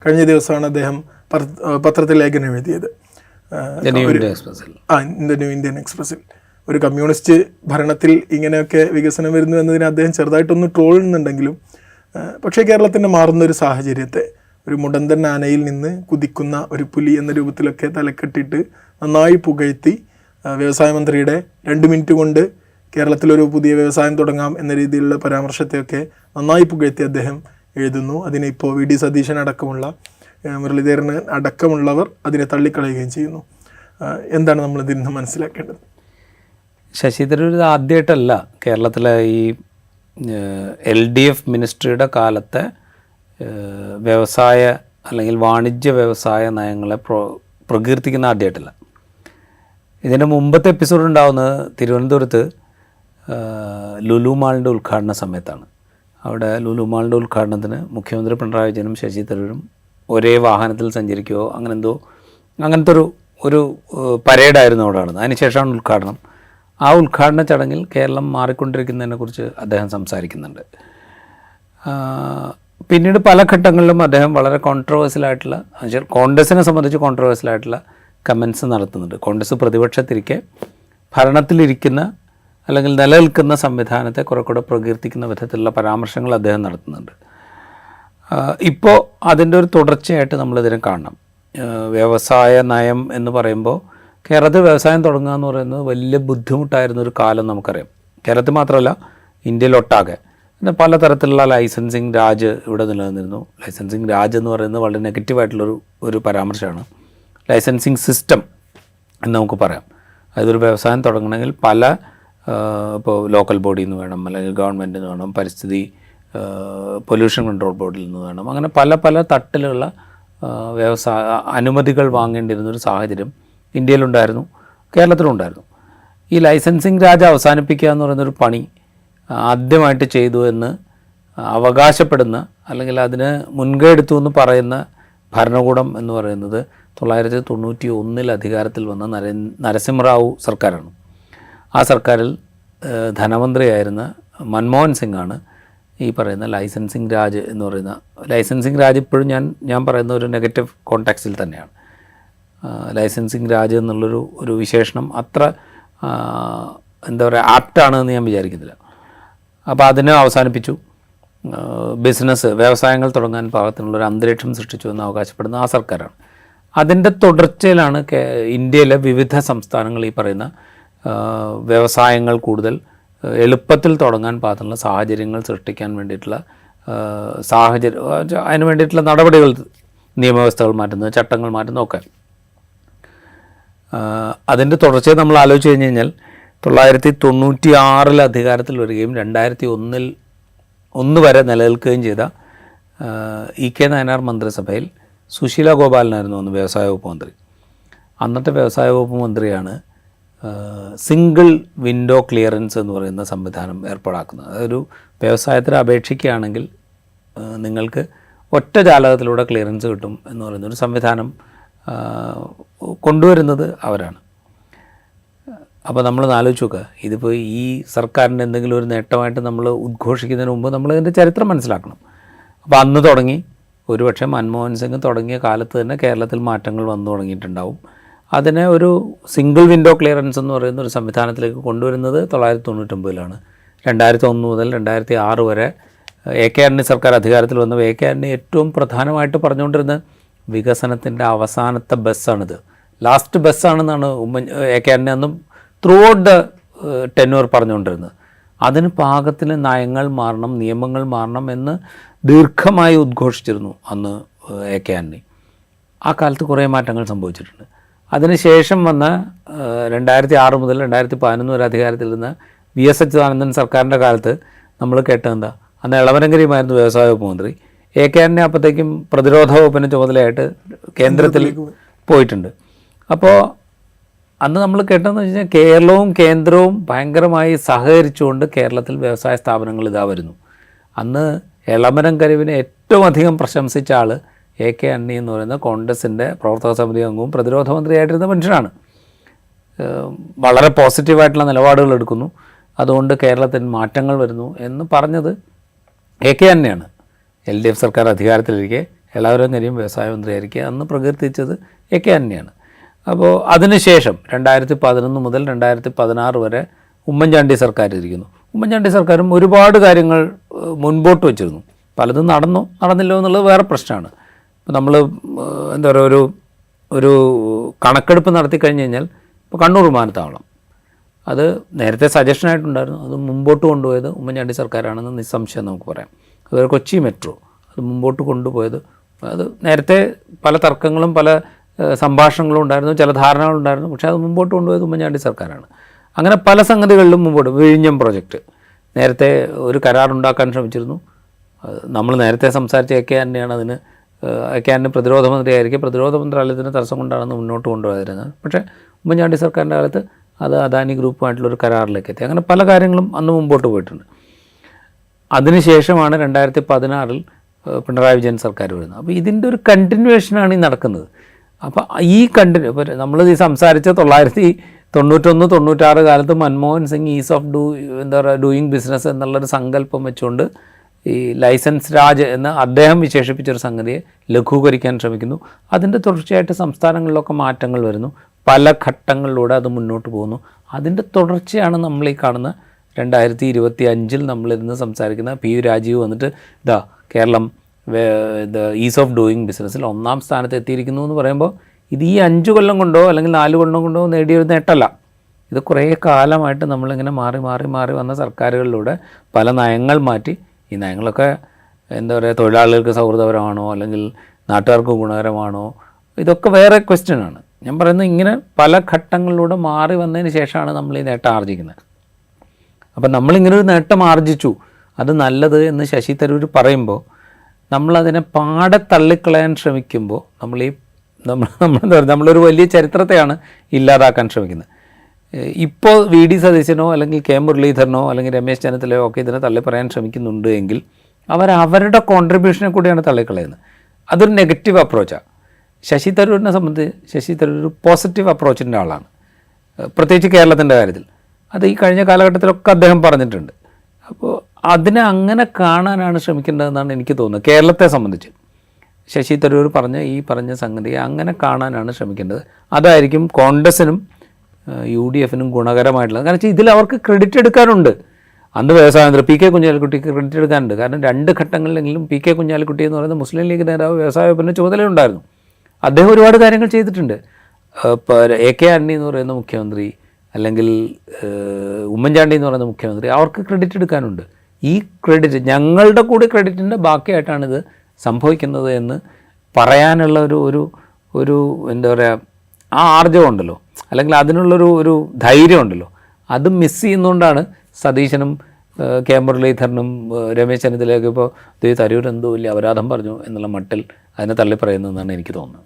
കഴിഞ്ഞ ദിവസമാണ് അദ്ദേഹം പത്രത്തിൽ ലേഖനം എഴുതിയത്. ഇന്ത്യ ന്യൂ ഇന്ത്യൻ എക്സ്പ്രസിൽ ഒരു കമ്മ്യൂണിസ്റ്റ് ഭരണത്തിൽ ഇങ്ങനെയൊക്കെ വികസനം വരുന്നു എന്നതിന് അദ്ദേഹം ചെറുതായിട്ടൊന്ന് ട്രോളുന്നുണ്ടെങ്കിലും പക്ഷേ കേരളത്തിൻ്റെ മാറുന്നൊരു സാഹചര്യത്തെ ഒരു മുടന്തൻ ആനയിൽ നിന്ന് കുതിക്കുന്ന ഒരു പുലി എന്ന രൂപത്തിലൊക്കെ തലക്കെട്ടിട്ട് നന്നായി പുകഴ്ത്തി വ്യവസായ മന്ത്രിയുടെ 2 മിനിറ്റ് കൊണ്ട് കേരളത്തിലൊരു പുതിയ വ്യവസായം തുടങ്ങാം എന്ന രീതിയിലുള്ള പരാമർശത്തെയൊക്കെ നന്നായി പുകഴ്ത്തി അദ്ദേഹം എഴുതുന്നു. അതിനെ ഇപ്പോൾ വി ഡി സതീശൻ അടക്കമുള്ള മുരളീധരൻ അടക്കമുള്ളവർ അതിനെ തള്ളിക്കളയുകയും ചെയ്യുന്നു. എന്താണ് നമ്മൾ ഇതിൽ നിന്ന് മനസ്സിലാക്കേണ്ടത്? ശശി തരൂർ ആദ്യമായിട്ടല്ല കേരളത്തിലെ ഈ LDF മിനിസ്ട്രിയുടെ കാലത്തെ വ്യവസായ അല്ലെങ്കിൽ വാണിജ്യ വ്യവസായ നയങ്ങളെ പ്രകീർത്തിക്കുന്ന ആദ്യമായിട്ടല്ല. ഇതിൻ്റെ മുമ്പത്തെ എപ്പിസോഡ് ഉണ്ടാകുന്നത് തിരുവനന്തപുരത്ത് ലുലു മാളിൻ്റെ ഉദ്ഘാടന സമയത്താണ്. അവിടെ ലുലു മാളിൻ്റെ ഉദ്ഘാടനത്തിന് മുഖ്യമന്ത്രി പിണറായി വിജയനും ശശി തരൂരും ഒരേ വാഹനത്തിൽ സഞ്ചരിക്കുകയോ അങ്ങനത്തെ ഒരു പരേഡായിരുന്നു അവിടെ നടന്നത്. അതിനുശേഷമാണ് ഉദ്ഘാടനം. ആ ഉദ്ഘാടന ചടങ്ങിൽ കേരളം മാറിക്കൊണ്ടിരിക്കുന്നതിനെക്കുറിച്ച് അദ്ദേഹം സംസാരിക്കുന്നുണ്ട്. പിന്നീട് പല ഘട്ടങ്ങളിലും അദ്ദേഹം വളരെ കോൺട്രവേഴ്സ്യലായിട്ടുള്ള, കോൺഗ്രസിനെ സംബന്ധിച്ച് കോൺട്രവേഴ്സ്യലായിട്ടുള്ള കമൻസ് നടത്തുന്നുണ്ട്. കോൺഗ്രസ് പ്രതിപക്ഷത്തിരിക്കെ ഭരണത്തിലിരിക്കുന്ന അല്ലെങ്കിൽ നിലനിൽക്കുന്ന സംവിധാനത്തെ കുറെ കൂടെ പ്രകീർത്തിക്കുന്ന വിധത്തിലുള്ള പരാമർശങ്ങൾ അദ്ദേഹം നടത്തുന്നുണ്ട്. ഇപ്പോൾ അതിൻ്റെ ഒരു തുടർച്ചയായിട്ട് നമ്മളിതിനെ കാണണം. വ്യവസായ നയം എന്ന് പറയുമ്പോൾ കേരളത്തിൽ വ്യവസായം തുടങ്ങുക എന്ന് പറയുന്നത് വലിയ ബുദ്ധിമുട്ടായിരുന്നൊരു കാലം നമുക്കറിയാം. കേരളത്തിൽ മാത്രമല്ല, ഇന്ത്യയിലൊട്ടാകെ. പിന്നെ പലതരത്തിലുള്ള ലൈസൻസിങ് രാജ് ഇവിടെ നിലനിന്നിരുന്നു. ലൈസൻസിങ് രാജ് എന്ന് പറയുന്നത് വളരെ നെഗറ്റീവായിട്ടുള്ളൊരു പരാമർശമാണ്. ലൈസൻസിങ് സിസ്റ്റം എന്ന് നമുക്ക് പറയാം. അതൊരു വ്യവസായം തുടങ്ങണമെങ്കിൽ പല ഇപ്പോൾ ലോക്കൽ ബോഡിയിൽ നിന്ന് വേണം, അല്ലെങ്കിൽ ഗവൺമെൻറ്റിൽ നിന്ന് വേണം, പരിസ്ഥിതി പൊല്യൂഷൻ കൺട്രോൾ ബോർഡിൽ നിന്ന് വേണം, അങ്ങനെ പല തട്ടിലുള്ള വ്യവസായ അനുമതികൾ വാങ്ങേണ്ടിയിരുന്നൊരു സാഹചര്യം ഇന്ത്യയിലുണ്ടായിരുന്നു, കേരളത്തിലുണ്ടായിരുന്നു. ഈ ലൈസൻസിങ് രാജ് അവസാനിപ്പിക്കുക എന്ന് പറയുന്നൊരു പണി ആദ്യമായിട്ട് ചെയ്തു എന്ന് അവകാശപ്പെടുന്ന, അല്ലെങ്കിൽ അതിന് മുൻകൈ എടുത്തു എന്ന് പറയുന്ന ഭരണകൂടം എന്ന് പറയുന്നത് 1991 അധികാരത്തിൽ വന്ന നരസിംഹറാവു സർക്കാരാണ്. ആ സർക്കാരിൽ ധനമന്ത്രിയായിരുന്ന മൻമോഹൻ സിംഗാണ് ഈ പറയുന്ന ലൈസൻസിങ് രാജ് എന്ന് പറയുന്ന, ലൈസൻസിങ് രാജ് ഇപ്പോഴും ഞാൻ പറയുന്ന ഒരു നെഗറ്റീവ് കോണ്ടെക്സ്റ്റിൽ തന്നെയാണ്. ലൈസൻസിങ് രാജ് എന്നുള്ളൊരു വിശേഷണം അത്ര എന്താ പറയുക ആപ്റ്റാണെന്ന് ഞാൻ വിചാരിക്കുന്നില്ല. അപ്പോൾ അതിനെ അവസാനിപ്പിച്ചു. വ്യവസായങ്ങൾ തുടങ്ങാൻ പാകത്തിനുള്ളൊരു അന്തരീക്ഷം സൃഷ്ടിച്ചു എന്ന് അവകാശപ്പെടുന്ന ആ സർക്കാരാണ്. അതിൻ്റെ തുടർച്ചയിലാണ് ഇന്ത്യയിലെ വിവിധ സംസ്ഥാനങ്ങൾ ഈ പറയുന്ന വ്യവസായങ്ങൾ കൂടുതൽ എളുപ്പത്തിൽ തുടങ്ങാൻ പാകത്തിനുള്ള സാഹചര്യങ്ങൾ സൃഷ്ടിക്കാൻ വേണ്ടിയിട്ടുള്ള അതിന് വേണ്ടിയിട്ടുള്ള നടപടികൾ, നിയമവ്യവസ്ഥകൾ മാറ്റുന്നത്, ചട്ടങ്ങൾ മാറ്റുന്നതൊക്കെ. അതിൻ്റെ തുടർച്ചയെ നമ്മൾ ആലോചിച്ച് കഴിഞ്ഞ് കഴിഞ്ഞാൽ 1996 അധികാരത്തിൽ വരികയും 2001 വരെ നിലനിൽക്കുകയും ചെയ്ത EK നായനാർ മന്ത്രിസഭയിൽ സുശീല ഗോപാലനായിരുന്നു അന്ന് വ്യവസായ വകുപ്പ് മന്ത്രി. അന്നത്തെ വ്യവസായ വകുപ്പ് മന്ത്രിയാണ് സിംഗിൾ വിൻഡോ ക്ലിയറൻസ് എന്ന് പറയുന്ന സംവിധാനം ഏർപ്പാടാക്കുന്നത്. അതൊരു വ്യവസായത്തിന് അപേക്ഷിക്കുകയാണെങ്കിൽ നിങ്ങൾക്ക് ഒറ്റ ജാലകത്തിലൂടെ ക്ലിയറൻസ് കിട്ടും എന്ന് പറയുന്നൊരു സംവിധാനം കൊണ്ടുവരുന്നത് അവരാണ്. അപ്പോൾ നമ്മൾ ആലോചിച്ച് നോക്കുക, ഇതിപ്പോൾ ഈ സർക്കാരിൻ്റെ എന്തെങ്കിലും ഒരു നേട്ടമായിട്ട് നമ്മൾ ഉദ്ഘോഷിക്കുന്നതിന് മുമ്പ് നമ്മൾ ഇതിൻ്റെ ചരിത്രം മനസ്സിലാക്കണം. അപ്പോൾ അന്ന് തുടങ്ങി, ഒരുപക്ഷെ മൻമോഹൻ സിംഗ് തുടങ്ങിയ കാലത്ത് തന്നെ കേരളത്തിൽ മാറ്റങ്ങൾ വന്നു തുടങ്ങിയിട്ടുണ്ടാവും. അതിനെ ഒരു സിംഗിൾ വിൻഡോ ക്ലിയറൻസ് എന്ന് പറയുന്ന ഒരു സംവിധാനത്തിലേക്ക് കൊണ്ടുവരുന്നത് 1999 2001 മുതൽ 2006 വരെ AK ആൻ്റണി സർക്കാർ അധികാരത്തിൽ വന്നപ്പോൾ AK ആൻ്റണി ഏറ്റവും പ്രധാനമായിട്ട് പറഞ്ഞുകൊണ്ടിരുന്നത് വികസനത്തിൻ്റെ അവസാനത്തെ ബസ്സാണിത്, ലാസ്റ്റ് ബസ്സാണെന്നാണ് AK ആൻ്റണി അന്നും ത്രൂ ഔട്ട് ദ ടെന്യൂർ പറഞ്ഞുകൊണ്ടിരുന്നത്. അതിന് പാകത്തിന് നയങ്ങൾ മാറണം, നിയമങ്ങൾ മാറണം എന്ന് ദീർഘമായി ഉദ്ഘോഷിച്ചിരുന്നു അന്ന് AK ആൻ്റണി. ആ കാലത്ത് കുറേ മാറ്റങ്ങൾ സംഭവിച്ചിട്ടുണ്ട്. അതിനുശേഷം വന്ന 2006 മുതൽ 2011 വരെ അധികാരത്തിൽ VS അച്യുതാനന്ദൻ സർക്കാരിൻ്റെ കാലത്ത് നമ്മൾ കേട്ടതെന്താ, അന്ന് എളമരങ്കരിയുമായിരുന്നു വ്യവസായ വകുപ്പ് മന്ത്രി. AK ആൻ്റണി അപ്പോഴത്തേക്കും പ്രതിരോധ വകുപ്പിന് ചുമതലയായിട്ട് കേന്ദ്രത്തിൽ പോയിട്ടുണ്ട്. അപ്പോൾ അന്ന് നമ്മൾ കേട്ടതെന്ന് വെച്ച് കഴിഞ്ഞാൽ കേരളവും കേന്ദ്രവും ഭയങ്കരമായി സഹകരിച്ചുകൊണ്ട് കേരളത്തിൽ വ്യവസായ സ്ഥാപനങ്ങൾ ഇതാ വരുന്നു. അന്ന് എളമരങ്കരുവിനെ ഏറ്റവും അധികം പ്രശംസിച്ച ആൾ AK ആൻ്റണി എന്ന് പറയുന്ന കോൺഗ്രസിൻ്റെ പ്രവർത്തക സമിതി അംഗവും പ്രതിരോധ മന്ത്രിയായിട്ടിരുന്ന മനുഷ്യനാണ്. വളരെ പോസിറ്റീവായിട്ടുള്ള നിലപാടുകൾ എടുക്കുന്നു, അതുകൊണ്ട് കേരളത്തിൽ മാറ്റങ്ങൾ വരുന്നു എന്ന് പറഞ്ഞത് AK തന്നെയാണ്. LDF സർക്കാർ അധികാരത്തിലിരിക്കെ എളാവരങ്കരയും വ്യവസായ മന്ത്രിയായിരിക്കുക അന്ന് പ്രകീർത്തിച്ചത് AK ആൻ്റണിയാണ്. അപ്പോൾ അതിനുശേഷം 2011 മുതൽ 2016 വരെ ഉമ്മൻചാണ്ടി സർക്കാർ ഇരിക്കുന്നു. ഉമ്മൻചാണ്ടി സർക്കാരും ഒരുപാട് കാര്യങ്ങൾ മുൻപോട്ട് വച്ചിരുന്നു. പലതും നടന്നില്ലോ എന്നുള്ളത് വേറെ പ്രശ്നമാണ്. ഇപ്പോൾ നമ്മൾ എന്താ പറയുക, ഒരു കണക്കെടുപ്പ് നടത്തി കഴിഞ്ഞ് കഴിഞ്ഞാൽ ഇപ്പോൾ കണ്ണൂർ വിമാനത്താവളം അത് നേരത്തെ സജഷനായിട്ടുണ്ടായിരുന്നു, അത് മുമ്പോട്ട് കൊണ്ടുപോയത് ഉമ്മൻചാണ്ടി സർക്കാരാണെന്ന് നിസ്സംശയം നമുക്ക് പറയാം. അതുപോലെ കൊച്ചി മെട്രോ അത് മുമ്പോട്ട് കൊണ്ടുപോയത്, അത് നേരത്തെ പല തർക്കങ്ങളും പല സംഭാഷണങ്ങളും ഉണ്ടായിരുന്നു, ചില ധാരണകളുണ്ടായിരുന്നു, പക്ഷേ അത് മുമ്പോട്ട് കൊണ്ടുപോയത് ഉമ്മൻചാണ്ടി സർക്കാരാണ്. അങ്ങനെ പല സംഗതികളിലും മുമ്പോട്ട്. വിഴിഞ്ഞം പ്രോജക്റ്റ് നേരത്തെ ഒരു കരാറുണ്ടാക്കാൻ ശ്രമിച്ചിരുന്നു. നമ്മൾ നേരത്തെ സംസാരിച്ച AK ആൻ്റണിയാണ് അതിന് AK ആൻ്റണി പ്രതിരോധ മന്ത്രിയായിരിക്കും, പ്രതിരോധ മന്ത്രാലയത്തിന് തടസ്സം കൊണ്ടാണ് മുന്നോട്ട് കൊണ്ടുപോയിരുന്നത്. പക്ഷേ ഉമ്മൻചാണ്ടി സർക്കാരിൻ്റെ കാലത്ത് അത് അദാനി ഗ്രൂപ്പുമായിട്ടുള്ളൊരു കരാറിലേക്ക് എത്തി. അങ്ങനെ പല കാര്യങ്ങളും അന്ന് മുമ്പോട്ട് പോയിട്ടുണ്ട്. അതിനുശേഷമാണ് 2016 പിണറായി വിജയൻ സർക്കാർ വരുന്നത്. അപ്പോൾ ഇതിൻ്റെ ഒരു കണ്ടിന്യൂവേഷനാണ് ഈ നടക്കുന്നത്. അപ്പോൾ ഈ ഇപ്പോൾ നമ്മളിത് സംസാരിച്ച 1991-96 കാലത്ത് Manmohan Singh is of doing business എന്നുള്ളൊരു സങ്കല്പം വെച്ചുകൊണ്ട് ഈ ലൈസൻസ് രാജ് എന്ന് അദ്ദേഹം വിശേഷിപ്പിച്ചൊരു സംഗതിയെ ലഘൂകരിക്കാൻ ശ്രമിക്കുന്നു. അതിൻ്റെ തുടർച്ചയായിട്ട് സംസ്ഥാനങ്ങളിലൊക്കെ മാറ്റങ്ങൾ വരുന്നു, പല ഘട്ടങ്ങളിലൂടെ അത് മുന്നോട്ട് പോകുന്നു. അതിൻ്റെ തുടർച്ചയാണ് നമ്മൾ ഈ കാണുന്ന 2025 നമ്മളിരുന്ന് സംസാരിക്കുന്ന PU രാജീവ് വന്നിട്ട് കേരളം ഈസ് ഓഫ് ഡൂയിങ് ബിസിനസ്സിൽ 1ാം സ്ഥാനത്ത് എത്തിയിരിക്കുന്നു എന്ന് പറയുമ്പോൾ ഇത് ഈ 5 കൊല്ലം കൊണ്ടോ അല്ലെങ്കിൽ 4 കൊല്ലം കൊണ്ടോ നേടിയൊരു നേട്ടമല്ല. ഇത് കുറേ കാലമായിട്ട് നമ്മളിങ്ങനെ മാറി വന്ന സർക്കാരുകളിലൂടെ പല നയങ്ങൾ മാറ്റി, ഈ നയങ്ങളൊക്കെ എന്താ പറയുക, തൊഴിലാളികൾക്ക് സൗഹൃദപരമാണോ അല്ലെങ്കിൽ നാട്ടുകാർക്ക് ഗുണകരമാണോ, ഇതൊക്കെ വേറെ ക്വസ്റ്റ്യനാണ്. ഞാൻ പറയുന്നത് ഇങ്ങനെ പല ഘട്ടങ്ങളിലൂടെ മാറി വന്നതിന് ശേഷമാണ് നമ്മൾ ഈ നേട്ടം ആർജിക്കുന്നത്. അപ്പം നമ്മളിങ്ങനൊരു നേട്ടം ആർജിച്ചു, അത് നല്ലത് എന്ന് ശശി തരൂർ പറയുമ്പോൾ നമ്മളതിനെ പാടെ തള്ളിക്കളയാൻ ശ്രമിക്കുമ്പോൾ നമ്മളൊരു വലിയ ചരിത്രത്തെയാണ് ഇല്ലാതാക്കാൻ ശ്രമിക്കുന്നത്. ഇപ്പോൾ VD സതീശനോ അല്ലെങ്കിൽ K മുരളീധരനോ അല്ലെങ്കിൽ രമേശ് ചെന്നിത്തലയോ ഒക്കെ ഇതിനെ തള്ളിപ്പറയാൻ ശ്രമിക്കുന്നുണ്ട് എങ്കിൽ അവരുടെ കോൺട്രിബ്യൂഷനെ കൂടിയാണ് തള്ളിക്കളയുന്നത്. അതൊരു നെഗറ്റീവ് അപ്രോച്ചാണ്. ശശി തരൂരിനെ സംബന്ധിച്ച് ശശി തരൂർ ഒരു പോസിറ്റീവ് അപ്രോച്ചിൻ്റെ ആളാണ്, പ്രത്യേകിച്ച് കേരളത്തിൻ്റെ കാര്യത്തിൽ. അത് ഈ കഴിഞ്ഞ കാലഘട്ടത്തിലൊക്കെ അദ്ദേഹം പറഞ്ഞിട്ടുണ്ട്. അപ്പോൾ അതിനെ അങ്ങനെ കാണാനാണ് ശ്രമിക്കേണ്ടതെന്നാണ് എനിക്ക് തോന്നുന്നത്. കേരളത്തെ സംബന്ധിച്ച് ശശി തരൂർ പറഞ്ഞ സംഗതിയെ അങ്ങനെ കാണാനാണ് ശ്രമിക്കേണ്ടത്. അതായിരിക്കും കോൺഗ്രസിനും UDFനും ഗുണകരമായിട്ടുള്ളത്. കാരണം വെച്ചാൽ ഇതിൽ അവർക്ക് ക്രെഡിറ്റ് എടുക്കാനുണ്ട്. അന്ന് വ്യവസായ മന്ത്രി PK കുഞ്ഞാലിക്കുട്ടിക്ക് ക്രെഡിറ്റ് എടുക്കാനുണ്ട്. കാരണം 2 ഘട്ടങ്ങളിലെങ്കിലും PK കുഞ്ഞാലിക്കുട്ടി എന്ന് പറയുന്ന മുസ്ലിം ലീഗ് നേതാവ് വ്യവസായ വകുപ്പിൻ്റെ ചുമതലയുണ്ടായിരുന്നു. അദ്ദേഹം ഒരുപാട് കാര്യങ്ങൾ ചെയ്തിട്ടുണ്ട്. AK ആൻ്റണി എന്ന് പറയുന്ന മുഖ്യമന്ത്രി അല്ലെങ്കിൽ ഉമ്മൻചാണ്ടി എന്ന് പറയുന്ന മുഖ്യമന്ത്രി, അവർക്ക് ക്രെഡിറ്റ് എടുക്കാനുണ്ട്. ഈ ക്രെഡിറ്റ് ഞങ്ങളുടെ കൂടി ക്രെഡിറ്റിൻ്റെ ബാക്കിയായിട്ടാണിത് സംഭവിക്കുന്നത് എന്ന് പറയാനുള്ള ഒരു എന്താ പറയുക, ആ ആർജവമുണ്ടല്ലോ, അല്ലെങ്കിൽ അതിനുള്ളൊരു ധൈര്യമുണ്ടല്ലോ, അത് മിസ് ചെയ്യുന്നതുകൊണ്ടാണ് സതീശനും K മുരളീധരനും രമേശ് ചെന്നിത്തലയൊക്കെ ഇപ്പോൾ തരൂർ എന്തോ വലിയ അപരാധം പറഞ്ഞു എന്നുള്ള മട്ടിൽ അതിനെ തള്ളിപ്പറയുന്നതെന്നാണ് എനിക്ക് തോന്നുന്നത്.